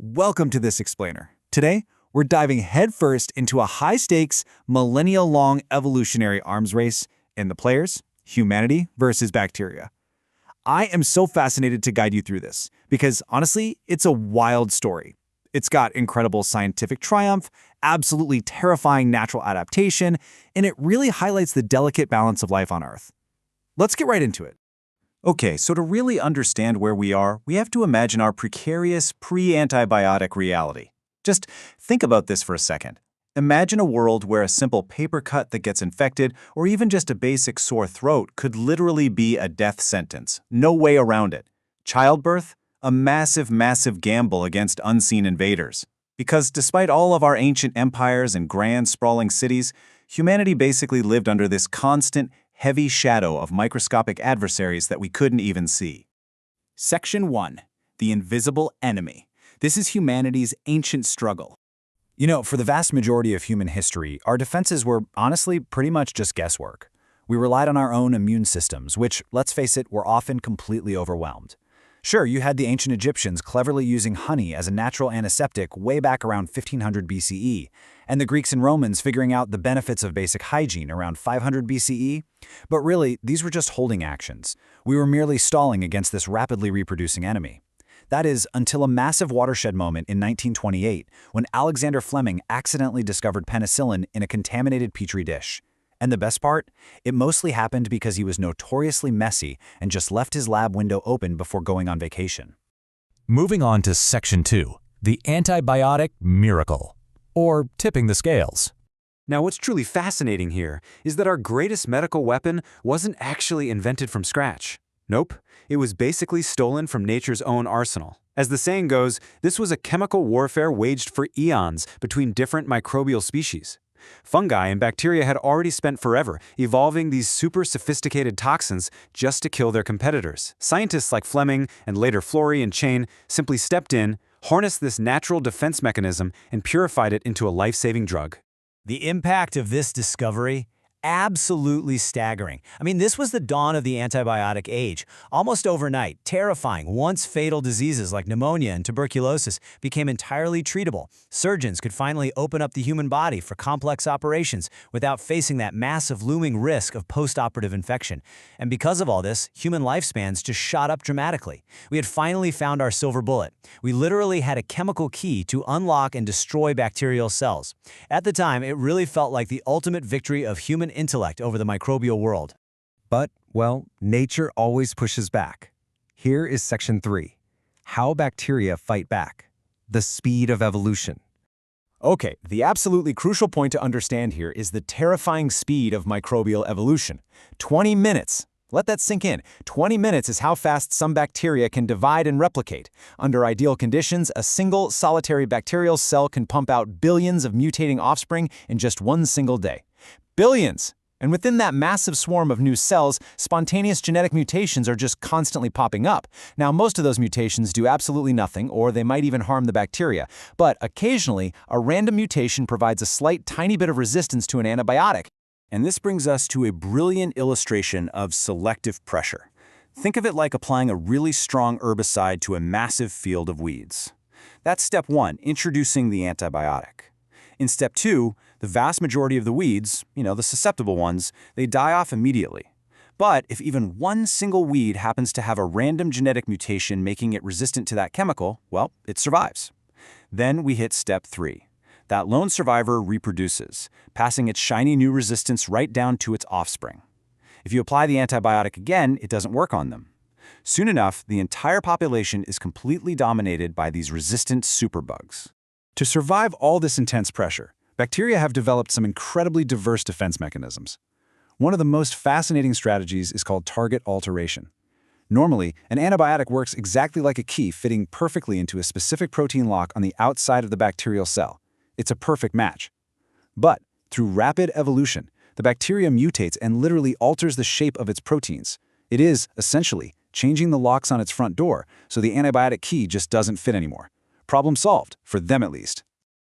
Welcome to this explainer. Today, we're diving headfirst into a high-stakes, millennia-long evolutionary arms race in the players, humanity versus bacteria. I am so fascinated to guide you through this because, honestly, it's a wild story. It's got incredible scientific triumph, absolutely terrifying natural adaptation, and it really highlights the delicate balance of life on Earth. Let's get right into it. Okay, so to really understand where we are, we have to imagine our precarious pre-antibiotic reality. Just think about this for a second. Imagine a world where a simple paper cut that gets infected, or even just a basic sore throat, could literally be a death sentence. No way around it. Childbirth? A massive, massive gamble against unseen invaders. Because despite all of our ancient empires and grand, sprawling cities, humanity basically lived under this constant, heavy shadow of microscopic adversaries that we couldn't even see. Section 1. The Invisible Enemy. This is humanity's ancient struggle. You know, for the vast majority of human history, our defenses were honestly pretty much just guesswork. We relied on our own immune systems, which, let's face it, were often completely overwhelmed. Sure, you had the ancient Egyptians cleverly using honey as a natural antiseptic way back around 1500 BCE, and the Greeks and Romans figuring out the benefits of basic hygiene around 500 BCE. But really, these were just holding actions. We were merely stalling against this rapidly reproducing enemy. That is, until a massive watershed moment in 1928, when Alexander Fleming accidentally discovered penicillin in a contaminated petri dish. And the best part? It mostly happened because he was notoriously messy and just left his lab window open before going on vacation. Moving on to Section 2, the antibiotic miracle, or tipping the scales. Now, what's truly fascinating here is that our greatest medical weapon wasn't actually invented from scratch. Nope, it was basically stolen from nature's own arsenal. As the saying goes, this was a chemical warfare waged for eons between different microbial species. Fungi and bacteria had already spent forever evolving these super sophisticated toxins just to kill their competitors. Scientists like Fleming and later Florey and Chain simply stepped in, harnessed this natural defense mechanism, and purified it into a life-saving drug. The impact of this discovery? Absolutely staggering. I mean, this was the dawn of the antibiotic age. Almost overnight, terrifying, once fatal diseases like pneumonia and tuberculosis became entirely treatable. Surgeons could finally open up the human body for complex operations without facing that massive looming risk of post-operative infection. And because of all this, human lifespans just shot up dramatically. We had finally found our silver bullet. We literally had a chemical key to unlock and destroy bacterial cells. At the time, it really felt like the ultimate victory of human intellect over the microbial world. But, well, nature always pushes back. Here is Section 3. How bacteria fight back. The speed of evolution. Okay, the absolutely crucial point to understand here is the terrifying speed of microbial evolution. 20 minutes. Let that sink in. 20 minutes is how fast some bacteria can divide and replicate. Under ideal conditions, a single solitary bacterial cell can pump out billions of mutating offspring in just one single day. Billions! And within that massive swarm of new cells, spontaneous genetic mutations are just constantly popping up. Now, most of those mutations do absolutely nothing, or they might even harm the bacteria. But occasionally, a random mutation provides a slight tiny bit of resistance to an antibiotic. And this brings us to a brilliant illustration of selective pressure. Think of it like applying a really strong herbicide to a massive field of weeds. That's step 1, introducing the antibiotic. In step 2, the vast majority of the weeds, the susceptible ones, they die off immediately. But if even one single weed happens to have a random genetic mutation making it resistant to that chemical, well, it survives. Then we hit step 3. That lone survivor reproduces, passing its shiny new resistance right down to its offspring. If you apply the antibiotic again, it doesn't work on them. Soon enough, the entire population is completely dominated by these resistant superbugs. To survive all this intense pressure, bacteria have developed some incredibly diverse defense mechanisms. One of the most fascinating strategies is called target alteration. Normally, an antibiotic works exactly like a key fitting perfectly into a specific protein lock on the outside of the bacterial cell. It's a perfect match. But through rapid evolution, the bacteria mutates and literally alters the shape of its proteins. It is, essentially, changing the locks on its front door, so the antibiotic key just doesn't fit anymore. Problem solved, for them at least.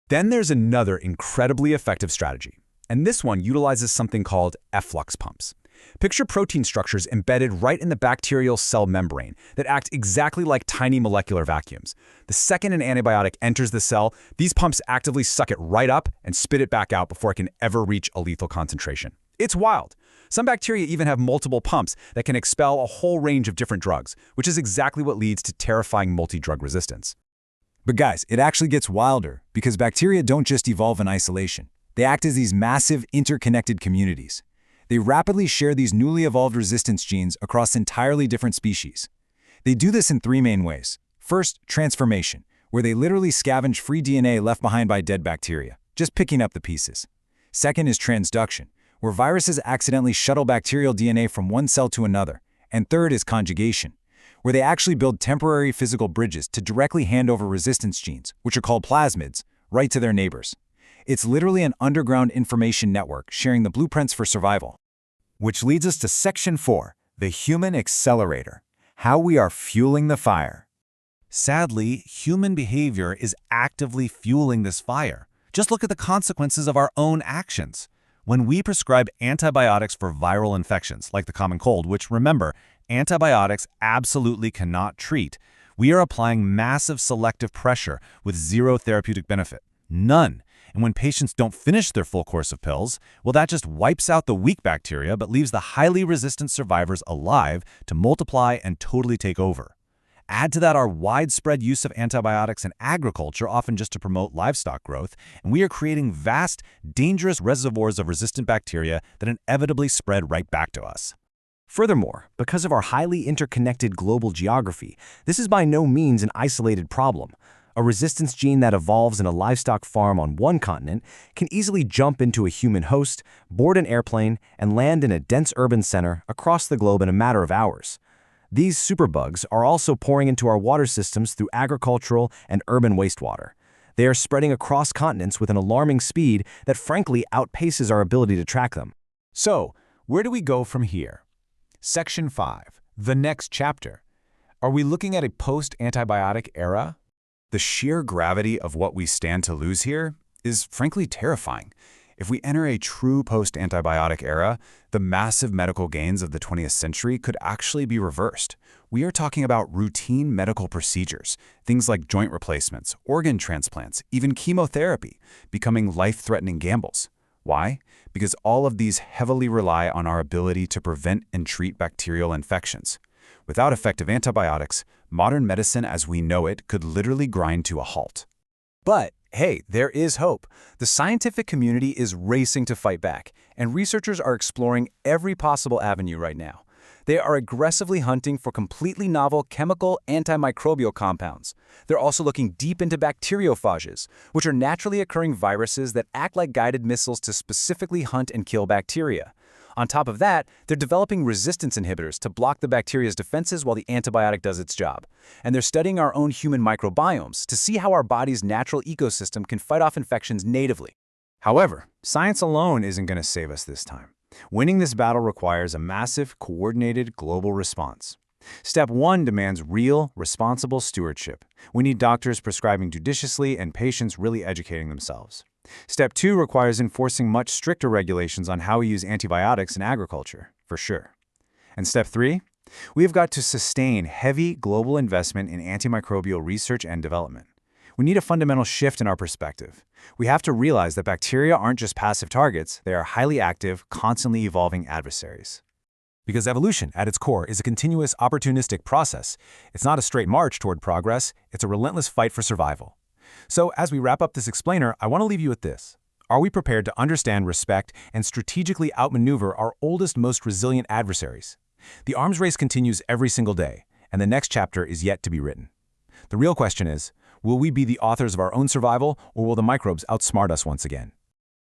Then there's another incredibly effective strategy, and this one utilizes something called efflux pumps. Picture protein structures embedded right in the bacterial cell membrane that act exactly like tiny molecular vacuums. The second an antibiotic enters the cell, these pumps actively suck it right up and spit it back out before it can ever reach a lethal concentration. It's wild. Some bacteria even have multiple pumps that can expel a whole range of different drugs, which is exactly what leads to terrifying multi-drug resistance. But guys, it actually gets wilder because bacteria don't just evolve in isolation. They act as these massive interconnected communities. They rapidly share these newly evolved resistance genes across entirely different species. They do this in three main ways. First, transformation, where they literally scavenge free DNA left behind by dead bacteria, just picking up the pieces. Second is transduction, where viruses accidentally shuttle bacterial DNA from one cell to another. And third is conjugation, where they actually build temporary physical bridges to directly hand over resistance genes, which are called plasmids, right to their neighbors. It's literally an underground information network sharing the blueprints for survival. Which leads us to Section 4, the human accelerator, how we are fueling the fire. Sadly, human behavior is actively fueling this fire. Just look at the consequences of our own actions. When we prescribe antibiotics for viral infections, like the common cold, which, remember, antibiotics absolutely cannot treat, we are applying massive selective pressure with zero therapeutic benefit. None. And when patients don't finish their full course of pills, well, that just wipes out the weak bacteria but leaves the highly resistant survivors alive to multiply and totally take over. Add to that our widespread use of antibiotics in agriculture, often just to promote livestock growth, and we are creating vast, dangerous reservoirs of resistant bacteria that inevitably spread right back to us. Furthermore, because of our highly interconnected global geography, this is by no means an isolated problem. A resistance gene that evolves in a livestock farm on one continent can easily jump into a human host, board an airplane, and land in a dense urban center across the globe in a matter of hours. These superbugs are also pouring into our water systems through agricultural and urban wastewater. They are spreading across continents with an alarming speed that frankly outpaces our ability to track them. So, where do we go from here? Section 5, the next chapter. Are we looking at a post-antibiotic era? The sheer gravity of what we stand to lose here is frankly terrifying. If we enter a true post-antibiotic era, the massive medical gains of the 20th century could actually be reversed. We are talking about routine medical procedures, things like joint replacements, organ transplants, even chemotherapy, becoming life-threatening gambles. Why? Because all of these heavily rely on our ability to prevent and treat bacterial infections. Without effective antibiotics, modern medicine as we know it could literally grind to a halt. But hey, there is hope. The scientific community is racing to fight back, and researchers are exploring every possible avenue right now. They are aggressively hunting for completely novel chemical antimicrobial compounds. They're also looking deep into bacteriophages, which are naturally occurring viruses that act like guided missiles to specifically hunt and kill bacteria. On top of that, they're developing resistance inhibitors to block the bacteria's defenses while the antibiotic does its job. And they're studying our own human microbiomes to see how our body's natural ecosystem can fight off infections natively. However, science alone isn't going to save us this time. Winning this battle requires a massive, coordinated global response. Step 1 demands real, responsible stewardship. We need doctors prescribing judiciously and patients really educating themselves. Step 2 requires enforcing much stricter regulations on how we use antibiotics in agriculture, for sure. And step 3, we've got to sustain heavy global investment in antimicrobial research and development. We need a fundamental shift in our perspective. We have to realize that bacteria aren't just passive targets, they are highly active, constantly evolving adversaries. Because evolution, at its core, is a continuous, opportunistic process. It's not a straight march toward progress, it's a relentless fight for survival. So, as we wrap up this explainer, I want to leave you with this. Are we prepared to understand, respect, and strategically outmaneuver our oldest, most resilient adversaries? The arms race continues every single day, and the next chapter is yet to be written. The real question is, will we be the authors of our own survival, or will the microbes outsmart us once again?